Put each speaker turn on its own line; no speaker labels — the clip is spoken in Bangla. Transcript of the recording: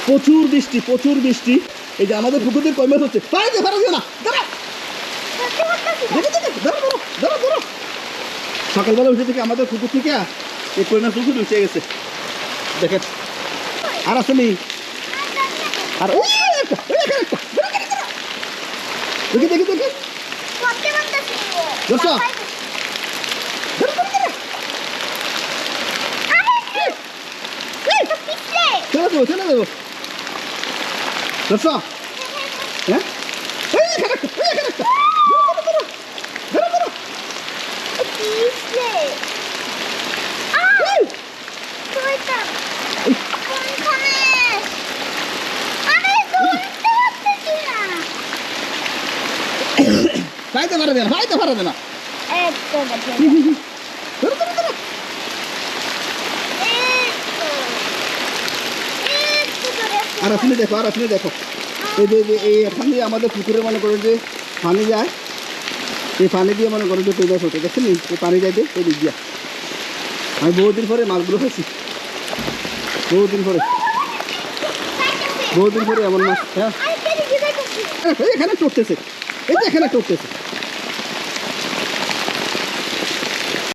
প্রচুর বৃষ্টি, প্রচুর বৃষ্টি। এই যে আমাদের পুকুর দিয়ে কই মাছ হচ্ছে। না সকালবেলা উঠে থেকে আমাদের পুকুর থেকে এই কই মাছ পুকুর উঠে গেছে দেখেন। আর আছে নি? আর দেখি দেখি দেখি দর্শক চলে দেবো চলে দেবো দর্শক। হ্যাঁ পাইতে পারবে না, পাইতে পারবে না। আর আপনি দেখো, আর আপনি দেখো, এই যে এই এখান দিয়ে আমাদের পুকুরে মনে করেন যে পানি যায়, এই পানি দিয়ে মনে করেন যে তৈরি হতো, দেখছেন এই পানি যাইতে এই দিক দিয়া। আমি বহুদিন পরে মাছগুলো খাইছি, বহুদিন পরে এমন মাছ। হ্যাঁ এখানে চড়তেছে, এই যে এখানে চড়তেছে।